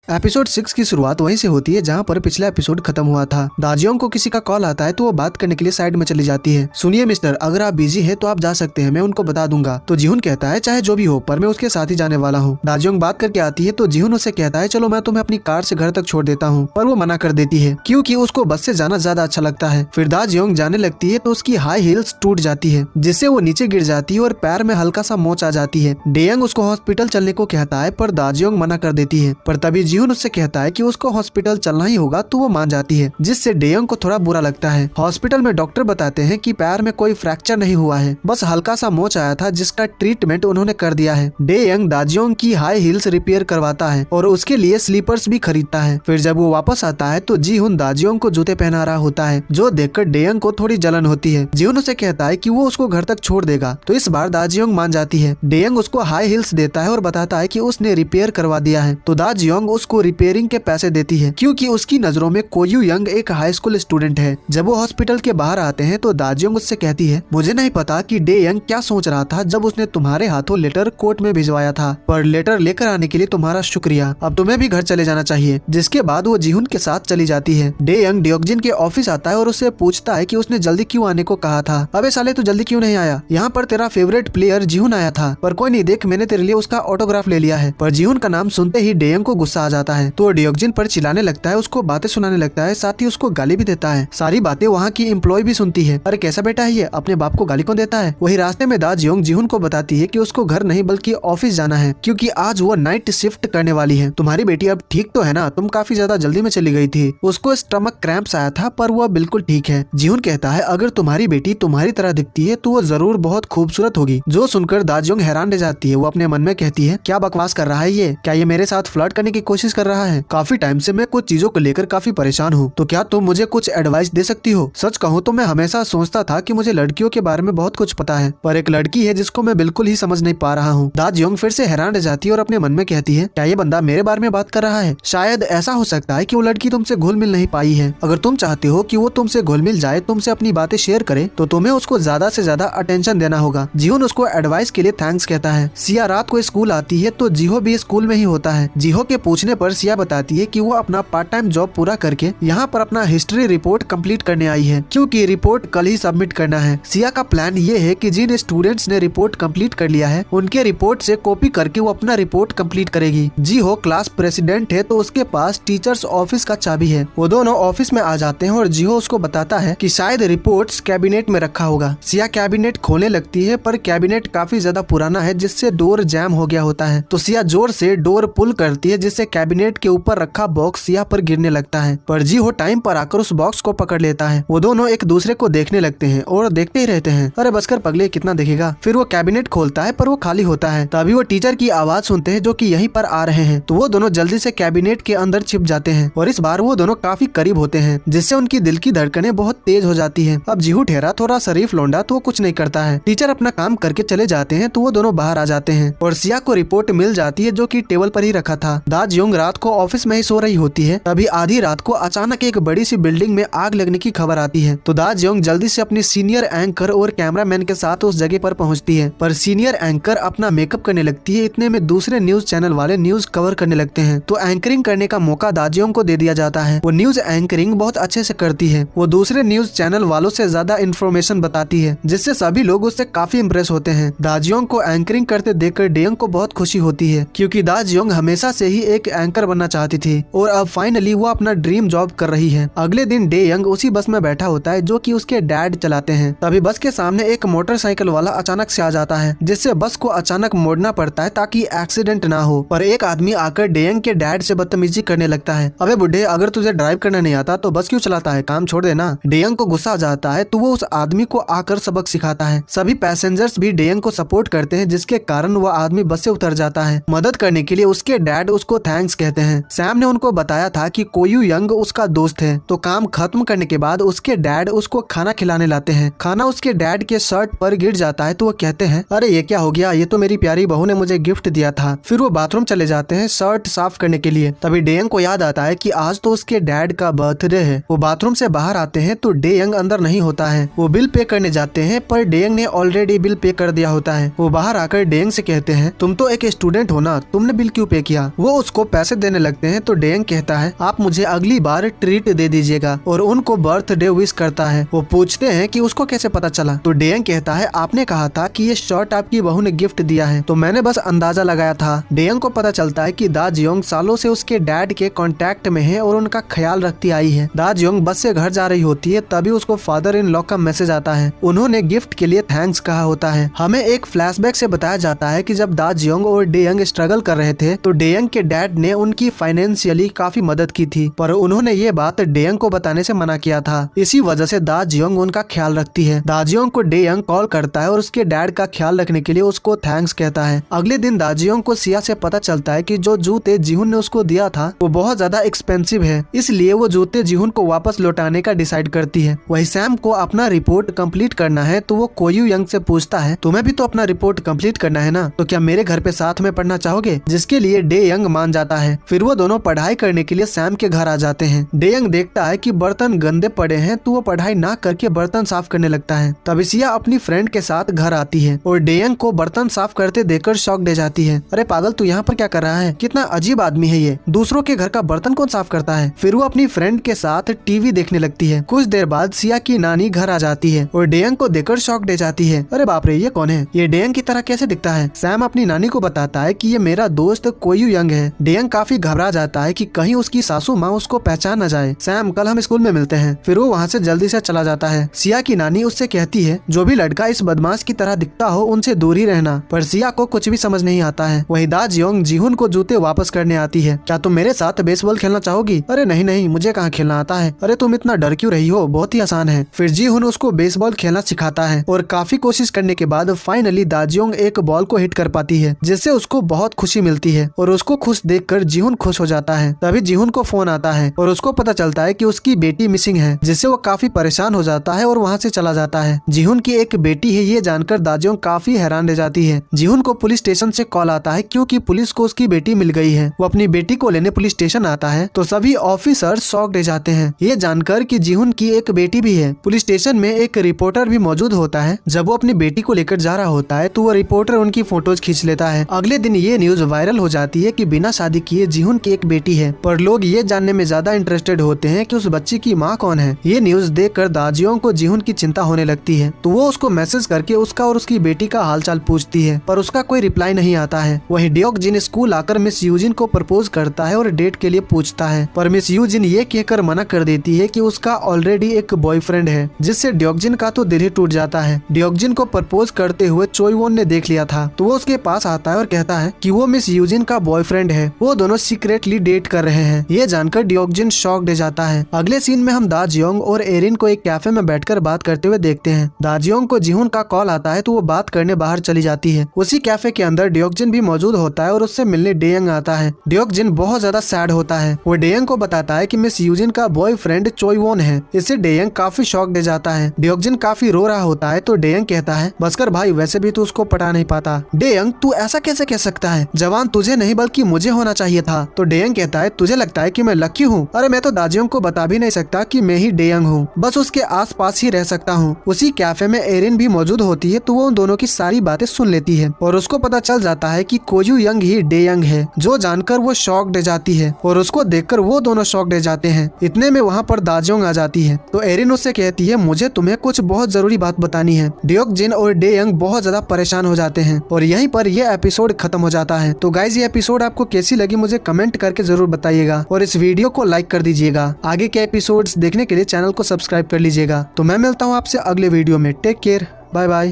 Episode 6 की शुरुआत वहीं से होती है जहाँ पर पिछला एपिसोड खत्म हुआ था। दाजियोंग को किसी का कॉल आता है तो वो बात करने के लिए साइड में चली जाती है। सुनिए मिस्टर, अगर आप बिजी हैं तो आप जा सकते हैं, मैं उनको बता दूंगा। तो जीहुन कहता है चाहे जो भी हो पर मैं उसके साथ ही जाने वाला हूँ। दाजियोंग बात करके आती है तो जीहुन उससे कहता है चलो मैं तुम्हें अपनी कार से घर तक छोड़ देता हूँ, पर वो मना कर देती है क्योंकि उसको बस से जाना ज्यादा अच्छा लगता है। फिर दाजियोंग जाने लगती है तो उसकी हाई हील्स टूट जाती है जिससे वो नीचे गिर जाती है और पैर में हल्का सा मोच आ जाती है। डेयंग उसको हॉस्पिटल चलने को कहता है पर दाजियोंग मना कर देती है, पर तभी जीहुन उससे कहता है कि उसको हॉस्पिटल चलना ही होगा तो वो मान जाती है, जिससे डेयंग को थोड़ा बुरा लगता है। हॉस्पिटल में डॉक्टर बताते हैं कि पैर में कोई फ्रैक्चर नहीं हुआ है, बस हल्का सा मोच आया था जिसका ट्रीटमेंट उन्होंने कर दिया है। डेयंग दाजियोंग की हाई हील्स रिपेयर करवाता है और उसके लिए स्लीपर्स भी खरीदता है। फिर जब वो वापस आता है तो जीहुन दाजियोंग को जूते पहना रहा होता है, जो देखकर डेयंग को थोड़ी जलन होती है। जीहुन उसे कहता है कि वो उसको घर तक छोड़ देगा, तो इस बार दाजियोंग मान जाती है। डेयंग उसको हाई हील्स देता है और बताता है कि उसने रिपेयर करवा दिया है, तो दाजियोंग उसको रिपेयरिंग के पैसे देती है क्योंकि उसकी नजरों में कोयू यंग एक हाई स्कूल स्टूडेंट है। जब वो हॉस्पिटल के बाहर आते हैं तो दाजियोंग उससे कहती है मुझे नहीं पता कि डेयंग क्या सोच रहा था जब उसने तुम्हारे हाथों लेटर कोर्ट में भिजवाया था, पर लेटर लेकर आने के लिए तुम्हारा शुक्रिया, अब तुम्हें भी घर चले जाना चाहिए। जिसके बाद वो जीहुन के साथ चली जाती है। डेयंग डियोक्जिन के ऑफिस आता है और उससे पूछता है कि उसने जल्दी क्यों आने को कहा था। अबे साले तू जल्दी क्यों नहीं आया, यहाँ पर तेरा फेवरेट प्लेयर जीहुन आया था, पर कोई नहीं, देख मैंने तेरे लिए उसका ऑटोग्राफ ले लिया है। पर जीहुन का नाम सुनते ही डेयंग को गुस्सा आ जाता है, तो डियोक्जिन पर चिल्लाने लगता है, उसको बातें सुनाने लगता है, साथ ही उसको गाली भी देता है। सारी बातें वहाँ की एम्प्लॉय भी सुनती है। अरे कैसा बेटा है ये, अपने बाप को गाली क्यों देता है। वही रास्ते में दाजियोंग जीहुन को बताती है कि उसको घर नहीं बल्कि ऑफिस जाना है क्योंकि आज वो नाइट शिफ्ट करने वाली है। तुम्हारी बेटी अब ठीक तो है ना, तुम काफी ज्यादा जल्दी में चली गई थी, उसको स्टमक क्रैम्प्स आया था पर वो बिल्कुल ठीक है। जीहुन कहता है अगर तुम्हारी बेटी तुम्हारी तरह दिखती है तो वो जरूर बहुत खूबसूरत होगी। जो सुनकर दाजियोंग हैरान रह जाती है। वो अपने मन में कहती है क्या बकवास कर रहा है ये, क्या ये मेरे साथ फ्लर्ट करने की कोशिश कर रहा है। काफी टाइम से मैं कुछ चीजों को लेकर काफी परेशान हूँ, तो क्या तुम मुझे कुछ एडवाइस दे सकती हो। सच कहूँ तो मैं हमेशा सोचता था कि मुझे लड़कियों के बारे में बहुत कुछ पता है, पर एक लड़की है जिसको मैं बिल्कुल ही समझ नहीं पा रहा हूँ। दाजियोंग फिर से हैरान रह जाती है और अपने मन में कहती है क्या ये बंदा मेरे बारे में बात कर रहा है। शायद ऐसा हो सकता है कि वो लड़की तुमसे घुल मिल नहीं पाई है। अगर तुम चाहते हो कि वो तुमसे घुल मिल जाए, तुमसे अपनी बातें शेयर करे, तो तुम्हें उसको ज्यादा से ज्यादा अटेंशन देना होगा। जीहुन उसको एडवाइस के लिए थैंक्स कहता है। सिया रात को स्कूल आती है तो जीहो भी स्कूल में ही होता है। जीहो के पूछने पर सिया बताती है कि वो अपना पार्ट टाइम जॉब पूरा करके यहाँ पर अपना हिस्ट्री रिपोर्ट कंप्लीट करने आई है क्योंकि रिपोर्ट कल ही सबमिट करना है। सिया का प्लान ये है कि जिन स्टूडेंट्स ने रिपोर्ट कंप्लीट कर लिया है उनके रिपोर्ट से कॉपी करके वो अपना रिपोर्ट कंप्लीट करेगी। जीहो क्लास प्रेसिडेंट है तो उसके पास टीचर्स ऑफिस का चाबी है। वो दोनों ऑफिस में आ जाते हैं और जीहो उसको बताता है कि शायद रिपोर्ट्स कैबिनेट में रखा होगा। सिया कैबिनेट खोलने लगती है पर कैबिनेट काफी ज्यादा पुराना है जिससे डोर जैम हो गया होता है, तो सिया जोर से डोर पुल करती है जिससे कैबिनेट के ऊपर रखा बॉक्स सिया पर गिरने लगता है। पर जीहो टाइम पर आकर उस बॉक्स को पकड़ लेता है। वो दोनों एक दूसरे को देखने लगते हैं और देखते ही रहते हैं। अरे बस कर पगले, कितना देखेगा। फिर वो कैबिनेट खोलता है पर वो खाली होता है। तभी वो टीचर की आवाज सुनते हैं जो कि यहीं पर आ रहे हैं, तो वो दोनों जल्दी से कैबिनेट के अंदर छिप जाते हैं और इस बार वो दोनों काफी करीब होते हैं जिससे उनकी दिल की धड़कनें बहुत तेज हो जाती है। अब जीहू ठहरा थोड़ा शरीफ लौंडा तो वो कुछ नहीं करता है। टीचर अपना काम करके चले जाते हैं तो वो दोनों बाहर आ जाते हैं और सिया को रिपोर्ट मिल जाती है जो कि टेबल पर ही रखा था। दाजियोंग रात को ऑफिस में ही सो रही होती है। तभी आधी रात को अचानक एक बड़ी सी बिल्डिंग में आग लगने की खबर आती है, तो दाजियोंग जल्दी से अपनी सीनियर एंकर और कैमरामैन के साथ उस जगह पर पहुंचती है। पर सीनियर एंकर अपना मेकअप करने लगती है, इतने में दूसरे न्यूज चैनल वाले न्यूज कवर करने लगते हैं, तो एंकरिंग करने का मौका दाजियोंग को दे दिया जाता है। वो न्यूज एंकरिंग बहुत अच्छे से करती है। वो दूसरे न्यूज चैनल वालों से ज्यादा इन्फॉर्मेशन बताती है जिससे सभी लोग उससे काफी इम्प्रेस होते हैं। दाजियोंग को एंकरिंग करते देखकर डेयंग को बहुत खुशी होती है क्योंकि दाजियोंग हमेशा से ही एक एंकर बनना चाहती थी और अब फाइनली वो अपना ड्रीम जॉब कर रही है। अगले दिन डेयंग उसी बस में बैठा होता है जो कि उसके डैड चलाते हैं। तभी बस के सामने एक मोटरसाइकिल वाला अचानक से आ जाता है जिससे बस को अचानक मोड़ना पड़ता है ताकि एक्सीडेंट ना हो। पर एक आदमी आकर डेयंग के डैड से बदतमीजी करने लगता है। अबे बुढ़े, अगर तुझे ड्राइव करना नहीं आता तो बस क्यों चलाता है, काम छोड़ देना। डेयंग को गुस्सा आ जाता है तो वो उस आदमी को आकर सबक सिखाता है। सभी पैसेंजर्स भी डेयंग को सपोर्ट करते हैं जिसके कारण वो आदमी बस से उतर जाता है। मदद करने के लिए उसके डैड उसको थैंक्स कहते हैं। सैम ने उनको बताया था कि कोयू यंग उसका दोस्त है, तो काम खत्म करने के बाद उसके डैड उसको खाना खिलाने लाते हैं। खाना उसके डैड के शर्ट पर गिर जाता है तो वो कहते हैं अरे ये क्या हो गया, ये तो मेरी प्यारी बहू ने मुझे गिफ्ट दिया था। फिर वो बाथरूम चले जाते हैं शर्ट साफ करने के लिए। तभी डेयंग को याद आता है कि आज तो उसके डैड का बर्थडे है। वो बाथरूम से बाहर आते हैं तो डेयंग अंदर नहीं होता है। वो बिल पे करने जाते हैं पर डेयंग ने ऑलरेडी बिल पे कर दिया होता है। वो बाहर आकर डेयंग से कहते हैं तुम तो एक स्टूडेंट हो ना, तुमने बिल क्यों पे किया। वो उसको पैसे देने लगते हैं तो डेयंग कहता है आप मुझे अगली बार ट्रीट दे दीजिएगा और उनको बर्थडे विश करता है। वो पूछते हैं कि उसको कैसे पता चला, तो डेयंग कहता है आपने कहा था कि ये शर्ट आपकी बहू ने गिफ्ट दिया है, तो मैंने बस अंदाजा लगाया था। डेयंग को पता चलता है कि दा जियोंग सालों से उसके डैड के कांटेक्ट में है और उनका ख्याल रखती आई है। दा जियोंग बस से घर जा रही होती है, तभी उसको फादर इन लॉ का मैसेज आता है। उन्होंने गिफ्ट के लिए थैंक्स कहा होता है। हमें एक फ्लैशबैक से बताया जाता है कि जब दा जियोंग और डेयंग स्ट्रगल कर रहे थे तो डेयंग के डैड ने उनकी फाइनेंशियली काफी मदद की थी, पर उन्होंने ये बात डेयंग को बताने से मना किया था। इसी वजह से दा जियोंग उनका ख्याल रखती है। दा जियोंग को डेयंग कॉल करता है और उसके डैड का ख्याल रखने के लिए उसको थैंक्स कहता है। अगले दिन दा जियोंग को सिया से पता चलता है कि जो जूते जिहुन ने उसको दिया था वो बहुत ज्यादा एक्सपेंसिव है, इसलिए वो जूते जिहुन को वापस लौटाने का डिसाइड करती है। वही सैम को अपना रिपोर्ट कंप्लीट करना है, तो वो कोयू यंग से पूछता है तुम्हें भी तो अपना रिपोर्ट कंप्लीट करना है ना, तो क्या मेरे घर पे साथ में पढ़ना चाहोगे, जिसके लिए डे यंग मान जाता है। फिर वो दोनों पढ़ाई करने के लिए सैम के घर आ जाते हैं। डे यंग देखता है कि बर्तन गंदे पड़े हैं, तो वो पढ़ाई ना करके बर्तन साफ करने लगता है। तभी सिया अपनी फ्रेंड के साथ घर आती है और डे यंग को बर्तन साफ करते देखकर शॉक दे जाती है। अरे पागल, तू यहाँ पर क्या कर रहा है, कितना अजीब आदमी है ये, दूसरों के घर का बर्तन कौन साफ करता है। फिर वो अपनी फ्रेंड के साथ टीवी देखने लगती है। कुछ देर बाद सिया की नानी घर आ जाती है और डेयंग को देखकर शॉक दे जाती है। अरे बाप रे, ये कौन है, ये डेयंग की तरह कैसे दिखता है। सैम अपनी नानी को बताता है कि ये मेरा दोस्त कोयू यंग है। डेयंग काफी घबरा जाता है कि कहीं उसकी सासू माँ उसको पहचान न जाए। सैम, कल हम स्कूल में मिलते हैं। फिर वो वहाँ से जल्दी से चला जाता है। सिया की नानी उससे कहती है जो भी लड़का इस बदमाश की तरह दिखता हो उनसे दूर ही रहना, पर सिया को कुछ भी समझ नहीं आता है। वही दा जियोंग जिहुन को जूते वापस करने आती है। क्या तुम मेरे साथ बेसबॉल खेलना चाहोगी। अरे नहीं नहीं, मुझे कहाँ खेलना आता है। अरे तुम इतना डर क्यों रही हो, बहुत ही आसान है। फिर जिहुन उसको बेसबॉल खेलना सिखाता है और काफी कोशिश करने के बाद फाइनली दा जियोंग एक बॉल को हिट कर पाती है, जिससे उसको बहुत खुशी मिलती है और उसको खुश देखकर जिहुन खुश हो जाता है। तभी जिहुन को फोन आता है और उसको पता चलता है कि उसकी बेटी मिसिंग है, जिससे वो काफी परेशान हो जाता है और वहाँ से चला जाता है। जिहुन की एक बेटी है, ये जानकर दा जियोंग काफी हैरान रह जाती है। जिहुन को पुलिस स्टेशन से कॉल आता है क्योंकि पुलिस को उसकी बेटी मिल गई है। वो अपनी बेटी को लेने पुलिस स्टेशन आता है तो सभी ऑफिसर शॉक रह जाते हैं, ये जानकर कि जिहुन की एक बेटी भी है। पुलिस स्टेशन में एक रिपोर्टर भी मौजूद होता है। जब वो अपनी बेटी को लेकर जा रहा होता है तो वो रिपोर्टर उनकी फोटोज खींच लेता है। अगले दिन ये न्यूज वायरल हो जाती है कि बिना शादी किए जिहुन की एक बेटी है, पर लोग ये जानने में ज्यादा इंटरेस्टेड होते हैं कि उस बच्ची की माँ कौन है। ये न्यूज देखकर दा जियोंग को जिहुन की चिंता होने लगती है, तो वो उसको मैसेज करके उसका और उसकी बेटी का हालचाल पूछती है, पर उसका कोई रिप्लाई नहीं आता है। वहीं डियोक जिन स्कूल आकर मिस यूजिन को प्रपोज करता है और डेट के लिए पूछता है, पर मिस यूजिन ये कहकर मना कर देती है कि उसका ऑलरेडी एक बॉयफ्रेंड है, जिससे डियोकजिन का तो दिल ही टूट जाता है। डियोकजिन को प्रपोज करते हुए चोईवोन ने देख लिया था, तो वो उसके पास आता है और कहता है कि वो मिस यूजिन का बॉयफ्रेंड है, वो दोनों सीक्रेटली डेट कर रहे हैं। ये जानकर डियोकजिन शॉक दे जाता है। अगले सीन में हम दा जियोंग और एरिन को एक कैफे में बैठकर बात करते हुए देखते हैं। दा जियोंग को जिहुन का कॉल आता है तो वो बात करने बाहर चली जाती है। उसी कैफे के अंदर डियोकजिन भी मौजूद होता है और उससे मिलने डेयंग आता है। डियोकजिन बहुत ज्यादा सैड होता है। वो डेयंग को बताता है कि मिस यूजिन का बॉयफ्रेंड चोईवोन है। इससे डेयंग काफी शॉक दे जाता है। डियोकजिन काफी रो रहा होता है तो डेयंग कहता है बस कर भाई, वैसे भी तू उसको पटा नहीं पाता। डेयंग, तू ऐसा कैसे कह सकता है, जवान तुझे नहीं बल्कि मुझे होना चाहिए था। तो डेयंग कहता है तुझे लगता है कि मैं लकी हूँ। अरे मैं तो दाजियोंग को बता भी नहीं सकता कि मैं ही डेयंग हूँ, बस उसके आस पास ही रह सकता हूँ। उसी कैफे में एरिन भी मौजूद होती है तो वो उन दोनों की सारी बातें सुन लेती है और उसको पता चल जाता है कि कोयू यंग ही डेयंग है, जो जानकर वो शॉक दे जाती है और उसको देखकर वो दोनों शॉक दे जाते हैं। इतने में वहाँ पर दाजियोंग आ जाती है तो एरिन उससे कहती है मुझे तुम्हें कुछ बहुत जरूरी बात बतानी है। डियोकजिन और डेयंग बहुत ज्यादा परेशान हो जाते हैं और यहीं पर ये एपिसोड खत्म हो जाता है। तो गाइज, ये एपिसोड आपको कैसी लगी मुझे कमेंट करके जरूर बताइएगा और इस वीडियो को लाइक कर दीजिएगा। आगे के एपिसोड्स देखने के लिए चैनल को सब्सक्राइब कर लीजिएगा। तो मैं मिलता हूँ आपसे अगले वीडियो में। Take care, bye bye.